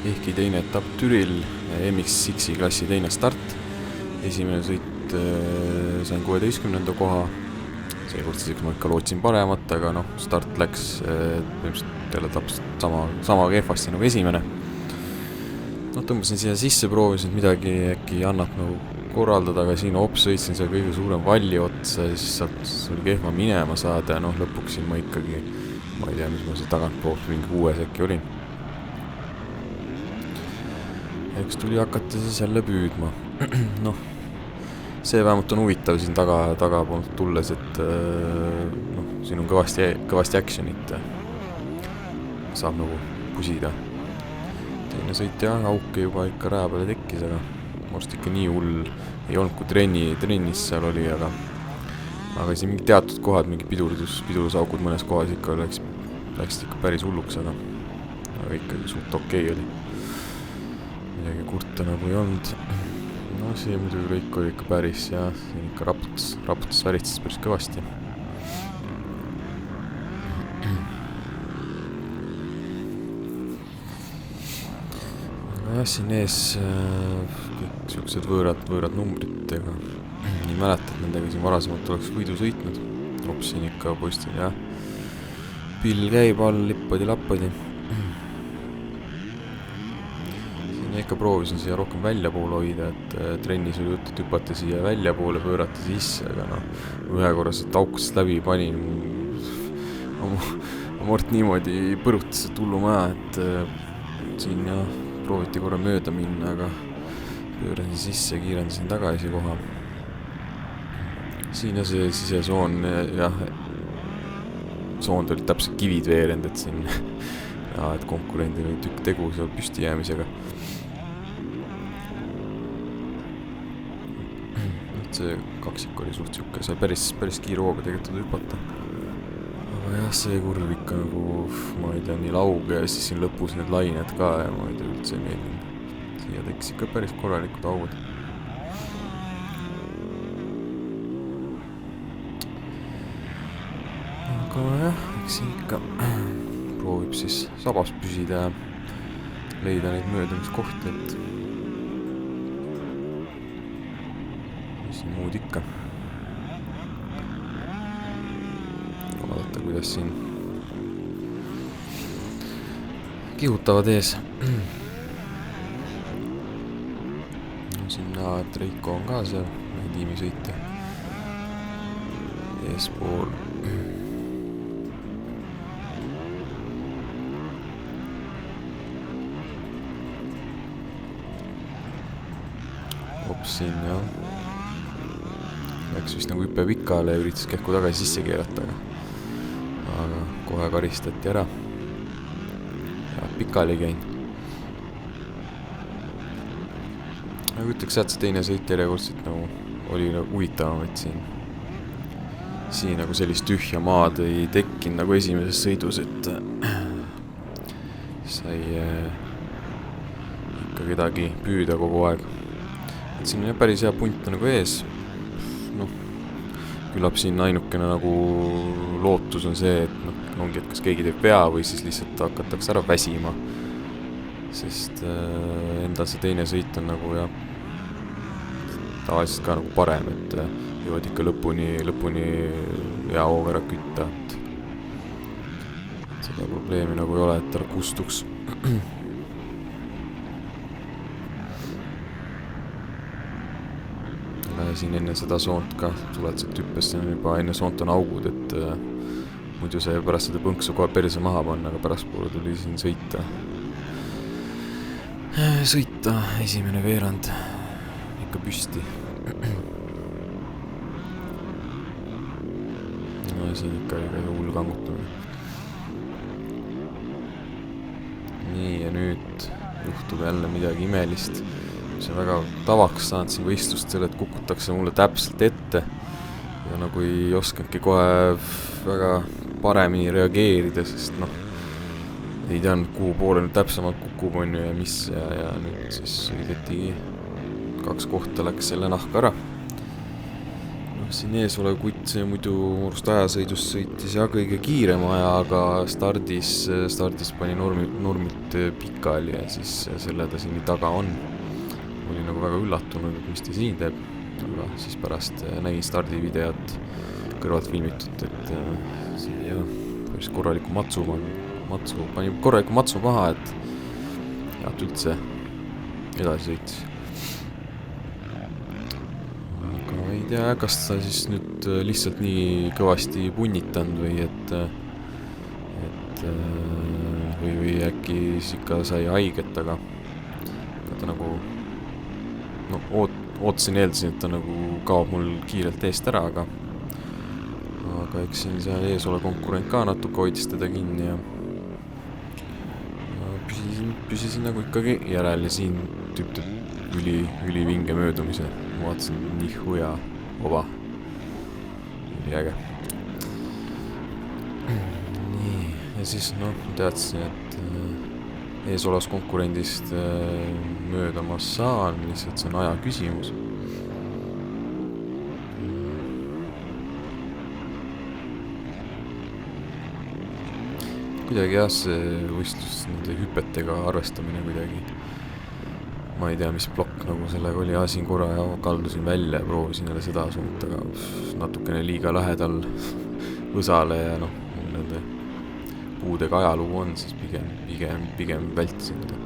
ehkki teine etapp Türil, MX6 klassi teine start. Esimene sõit sain 16. koha. Seekord siis ma ikka lootsin paremat, aga start läks jälle täpselt sama kehvasti nagu esimene. Tõmbasin siia sisse, proovisin midagi äkki annab nagu korraldada, aga siin sõitsin seal kõige suurem valli otsa ja siis sealt oli kehva minema saada ja lõpuks siin ma ikkagi, ma ei tea, mis ma see tagantpoolt mingi 6 äkki olin. Eks tuli hakata siis jälle püüdma. See vähemalt on huvitav siin taga poolt tulles, et siin on kõvasti actionit. Saab nagu pusida. Teine sõit jah, auke juba ikka rää peale tekkis, aga most ikka nii hull ei olnud, kui trennis seal oli, aga siin mingi teatud kohad, mingi pidurdusaugud mõnes kohas ikka läksid ikka päris hulluks, aga ikkagi suht okei oli. Midagi kurta nagu ei olnud. See muidugi lõik oli ikka päris ja siin ikka raputas väristas päris kõvasti. Aga jah, siin ees kõik siuksed võõrad numbritega. Ei mäleta, et nendega siin varasemalt oleks võidu sõitnud. Hops siin ikka postil, jah. Pill käib all, lippadi-lappadi. Ikka proovisin siia rohkem väljapoole hoida, et trennis oli jutt, et hüpata siia väljapoole, pöörata sisse, aga ühe korra sealt aukust läbi panin. Mort niimoodi põrutas, et hullu maja, et siin prooviti korra mööda minna, aga pöörasin sisse, kiirendasin tagasi koha. Siin see sisesoon, jah, soond olid täpselt kivid veerend, et siin et konkurendil oli tükk tegu seal püsti jäämisega. See kaksik oli suht siuke, sai päris kiire hooga tegelikult hüpata. Aga jah, see kurv ikka nagu, ma ei tea, nii lauge ja siis siin lõpus need lained ka ja ma ei tea, üldse ei meeldinud. Siia tekkis ikka päris korralikud augud. Aga jah, eks siin ikka proovib siis sabas püsida ja leida neid möödumiskohti, et muud ikka. Vaadata, kuidas siin kihutavad ees. Sinna Treiko on ka seal, meie tiimisõitja. Eespool. Hops siin, jah. Läks vist nagu hüppe pikale ja üritas kähku tagasi sisse keerata, aga kohe karistati ära. Ja pikali käin. Aga ütleks, et see teine sõit järjekordselt nagu oli huvitavam, et siin nagu sellist tühja maad ei tekkinud nagu esimeses sõidus, et sai ikka kedagi püüda kogu aeg. Et siin on päris hea punt nagu ees. Küllap siin ainukene nagu lootus on see, et ongi, et kas keegi teeb vea või siis lihtsalt hakatakse ära väsima. Sest endal see teine sõit on nagu jah, tavaliselt ka nagu parem, et jõuad ikka lõpuni hea hooga ära kütta. Seda probleemi nagu ei ole, et ta kustuks. Siin enne seda soont ka tuled sealt hüppest, juba enne soont on augud, et muidu see pärast seda põnksu kohe perse maha panna, aga pärast poole tuli siin sõita esimene veerand ikka püsti. See on ikka hull kangutamine. Nii ja nüüd juhtub jälle midagi imelist. See on väga tavaks saanud siin võistlust selle, et kukutakse mulle täpselt ette ja nagu ei oskanudki kohe väga paremini reageerida, sest ei teadnud, kuhu poole nüüd täpsemalt kukub on ja mis ja nüüd siis sõidetigi 2 kohta läks selle nahka ära. siin ees olev kutt, see muidu murust ajasõidus sõitis ja kõige kiirema aja, aga stardis pani nurmilt pikali ja siis selle ta siin taga on. Oli nagu väga üllatunud, et mis ta siin teeb, aga siis pärast nägin stardivideot kõrvalt filmitud, et see ei ole päris korraliku pani korraliku matsu maha, et jaat üldse edasi sõitis. Aga ei tea, kas ta siis nüüd lihtsalt nii kõvasti punnitanud või äkki siis ikka sai haiget, aga ta nagu eeldasin, et ta nagu kaob mul kiirelt eest ära, aga eks siin seal ees ole konkurent ka natuke hoidis teda kinni ja püsisin nagu ikkagi järel ja siin tüüp ülivinge möödumise. Ma vaatasin nihu ja oba. Üli äge. Nii, ja siis teadsin, et ees olevast konkurendist mööda ma saan, lihtsalt see on aja küsimus. Kuidagi jah, see võistlus nende hüpetega arvestamine kuidagi. Ma ei tea, mis plokk nagu sellega oli, siin korra ja kaldusin välja ja proovisin jälle seda suund, aga natukene liiga lähedal võsale ja nende puudega ajalugu on, siis pigem vältisin seda.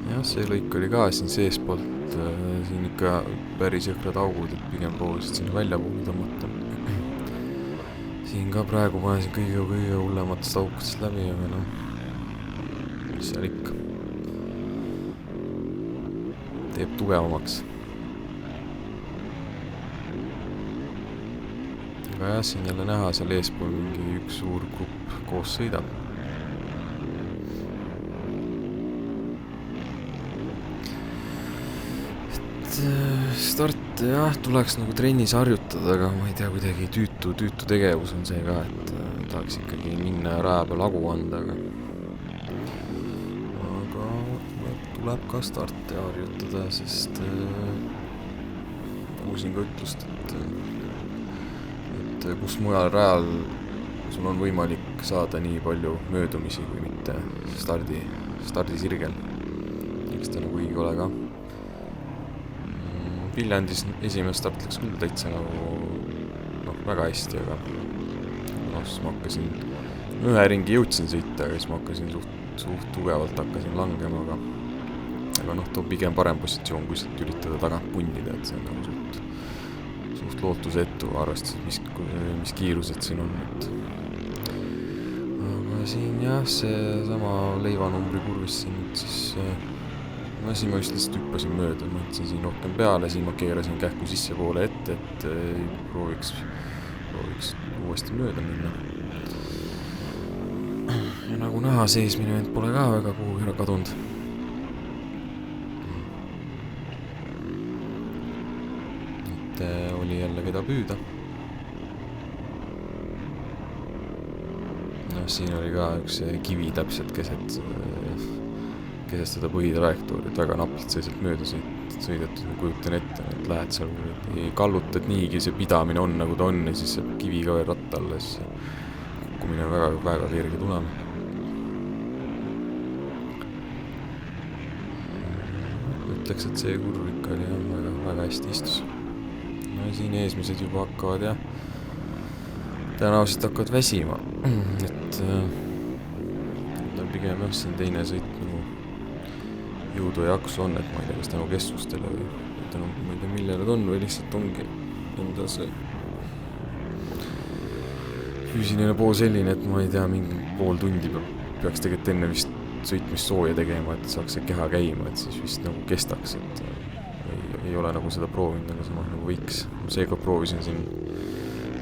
Jah, see lõik oli ka siin seespoolt, siin ikka päris jõhkrad augud, et pigem proovisid sinna väljapoole tõmmata. Siin ka praegu panesin kõige hullematest aukudest läbi, aga mis seal ikka. Teeb tugevamaks. Aga jah, siin jälle näha, seal eespool mingi üks suur grupp koos sõidab. Start jah, tuleks nagu trennis harjutada, aga ma ei tea, kuidagi tüütu tegevus on see ka, et tahaks ikkagi minna ja raja peal hagu anda, aga tuleb ka starte harjutada, sest kuulsin ka ütlust, et kus mujal rajal sul on võimalik saada nii palju möödumisi kui mitte stardisirgel. Eks ta nagu õige ole ka. Viljandis esimene start läks küll täitsa nagu väga hästi, aga siis ma hakkasin ühe ringi jõudsin sõita, aga siis ma hakkasin suht tugevalt langema, aga too pigem parem positsioon, kui siit üritada tagant punnida, et see on nagu suht lootusetu arvestades, mis kiirused siin on. Aga siin jah, see sama leivanumbri kurvis siin siis siin ma just lihtsalt hüppasin mööda, ma võtsin siin rohkem peale, siin ma keerasin kähku sisse poole ette, et prooviks uuesti mööda minna. Ja nagu näha, seesmine vend pole ka väga kuhugi ära kadunud. Et oli jälle keda püüda. Siin oli ka üks kivi täpselt keset seda põhitrajektoori, et väga napilt sai sealt mööda sõidetud, ma kujutan ette, et lähed seal, ei kallutad niigi, see pidamine on nagu ta on ja siis see kivi ka veel ratta alla, siis kukkumine on väga kerge tulema. Ütleks, et see kurv ikka oli väga hästi istus. Siin eesmised juba hakkavad tõenäoliselt hakkavad väsima, et pigem siin teine sõit jõudu ja jaksu on, et ma ei tea, kas tänu kestustele või tänu, ma ei tea, millele ta on või lihtsalt ongi enda see füüsiline pool selline, et ma ei tea, mingi pool tundi peaks tegelikult enne vist sõitmist sooja tegema, et saaks see keha käima, et siis vist nagu kestaks, et ei ole nagu seda proovinud, aga samas nagu võiks. Seega proovisin siin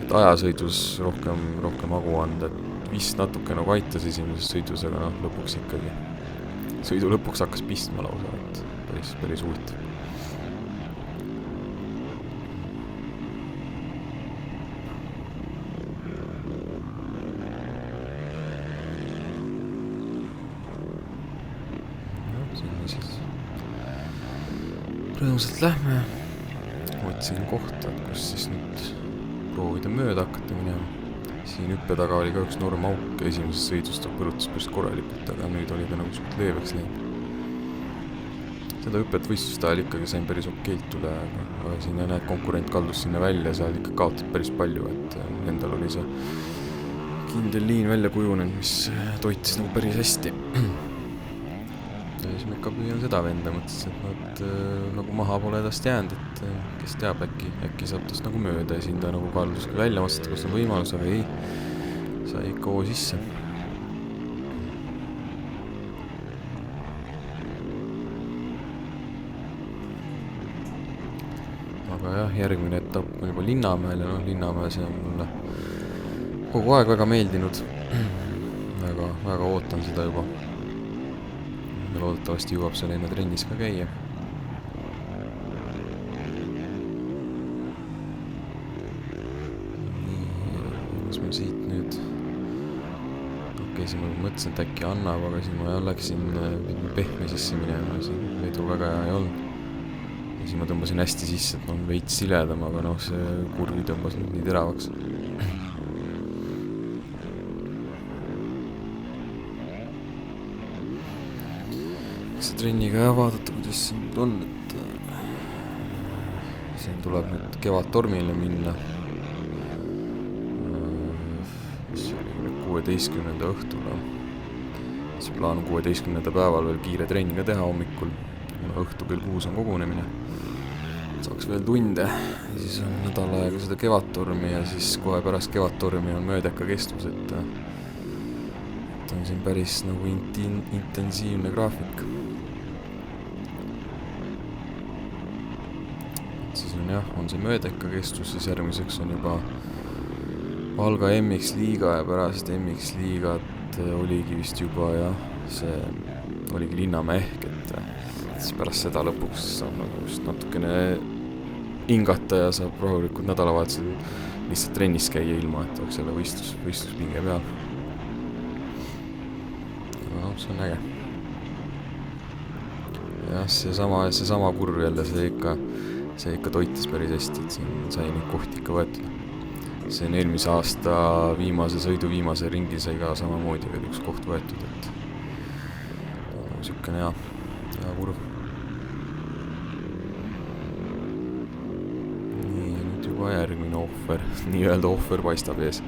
ajasõidus rohkem hagu anda, et vist natuke nagu aitas esimeses sõidus, aga lõpuks ikkagi sõidu lõpuks hakkas pistma lausa, et päris huvitav. Sinna siis rõõmsalt lähme. Otsin kohta, kus siis nüüd proovida mööda hakata minema. Siin hüppe taga oli ka üks norm auk ja esimeses sõidus ta põrutas päris korralikult, aga nüüd oli ta nagu suht leeveks läinud. Seda hüpet võistluste ajal ikkagi sain päris okeilt üle, aga siin näed, konkurent kaldus sinna välja ja seal ikka kaotad päris palju, et endal oli see kindel liin välja kujunenud, mis toitis nagu päris hästi. Ja siis ma ikka püüan seda venda, mõtlesin, et nad nagu maha pole tast jäänud, et kes teab, äkki saab tast nagu mööda ja siin ta nagu kaldus välja, mõtlesin, kus on võimalus, aga ei, sai ikka oo sisse. Aga jah, järgmine etapp on juba Linnamäel ja Linnamäe see on mulle kogu aeg väga meeldinud. Väga ootan seda juba. Ja loodetavasti jõuab seal enne trennis ka käia. Nii, kas ma siit nüüd... Okei, siin ma mõtlesin, et äkki annab, aga siin ma läksin pehme sisse minema, siin vedu väga hea ei olnud. Ja siin ma tõmbasin hästi sisse, et on veits siledam, aga see kurvi tõmbas nüüd nii teravaks. See trenniga vaadata, kuidas siin nüüd on, et siin tuleb nüüd kevadtormile minna. See oli 16. õhtula. See plaan on 16. päeval veel kiire trenniga teha hommikul. Õhtu kell 6 on kogunemine. Saaks veel tunde. Ja siis on nädal aega seda kevadtormi ja siis kohe pärast kevadtormi on möödeka kestvus, et on siin päris nagu intensiivne graafik. Siis on jah, on see möödeka kestvus, siis järgmiseks on juba Valga MX-liiga ja pärast MX-liigat oligi vist juba jah, see oligi Linnamäe ehk, et siis pärast seda lõpuks saab nagu just natukene hingata ja saab rahulikult nädalavahetusel lihtsalt trennis käia ilma, et oleks jälle võistluspinge peal. Aga see on äge. Jah, seesama kurv jälle, see ikka toitis päris hästi, et siin sai neid kohti ikka võetud. See on eelmise aasta viimase ringi sai ka samamoodi veel üks koht võetud, et siukene hea kurv. Nii, nüüd juba järgmine ohver, nii-öelda ohver paistab ees.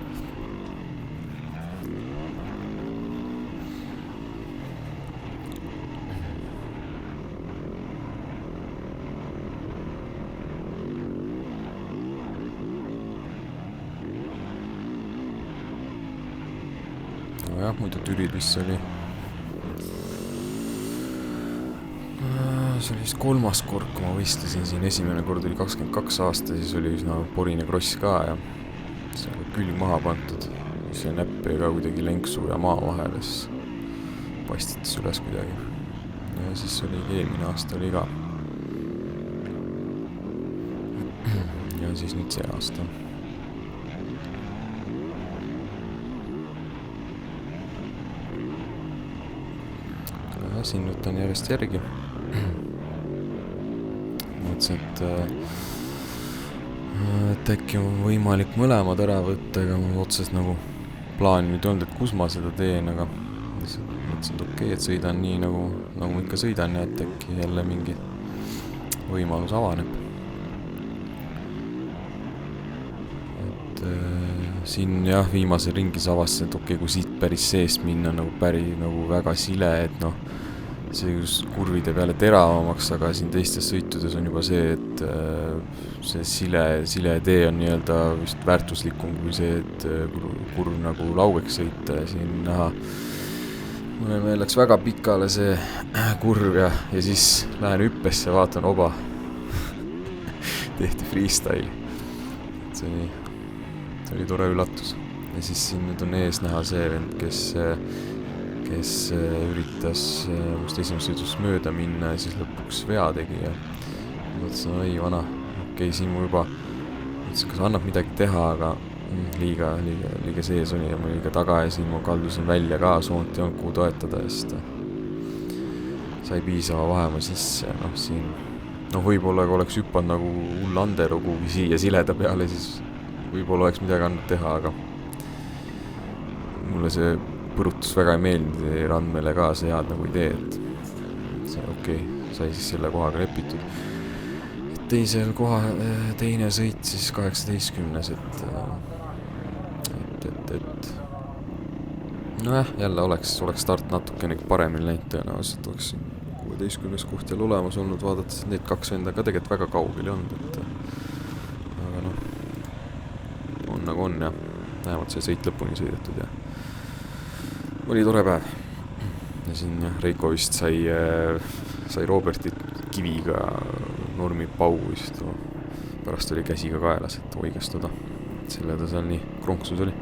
Jah, muidu Türil vist oli. See oli vist 3. kord, kui ma võistlesin siin, esimene kord oli 22 aasta, siis oli üsna porine kross ka ja see on külg maha pantud. See näpp ei ka kuidagi lenksu ja maa vahel, siis pastitas üles kuidagi. Ja siis oligi eelmine aasta oli ka. Ja siis nüüd see aasta. Siin võtan järjest järgi. Mõtlesin, et äkki on võimalik mõlemad ära võtta, ega mul otses nagu plaani nüüd olnud, et kus ma seda teen, aga mõtlesin, et okei, et sõidan nii nagu ma ikka sõidan ja et äkki jälle mingi võimalus avaneb. Et siin jah, viimase ringis avastasin, et okei, kui siit päris seest minna nagu väga sile, et see kurvide peale teravamaks, aga siin teistes sõitudes on juba see, et see sile tee on nii-öelda vist väärtuslikum kui see, et kurv nagu laugeks sõita ja siin näha. Meil läks väga pikale see kurv ja siis lähen hüppesse, vaatan oba. Tehti freestyle. See oli tore üllatus. Ja siis siin nüüd on ees näha see vend, kes kes üritas must esimest sõidust mööda minna ja siis lõpuks vea tegi ja mõtlesin, oi vana, okei, siin mu juba mõtlesin, kas annab midagi teha, aga liiga sees oli ja ma liiga taga ja siin ma kaldusin välja ka, soont ei olnud kuhu toetada ja siis sai piisava vahemaa sisse ja siin võib-olla kui oleks hüppanud nagu hull Anderu kuhugi siia sileda peale, siis võib-olla oleks midagi andnud teha, aga mulle see põrutus väga ei meeldi, Randmele ka see head nagu idee, et see okei, sai siis selle kohaga lepitud. Teisel koha, teine sõit siis 18, et nojah, jälle oleks start natukene paremini läinud, tõenäoliselt oleks 16. koht jälle olemas olnud, vaadates, et need kaks venda ka tegelikult väga kaugel ei olnud, aga on nagu on ja vähemalt see sõit lõpuni sõidetud ja oli tore päev. Ja siin Reiko vist sai Robertit kiviga normi pau vist, pärast oli käsiga kaelas, et oigestuda, selle ta seal nii kronksus oli.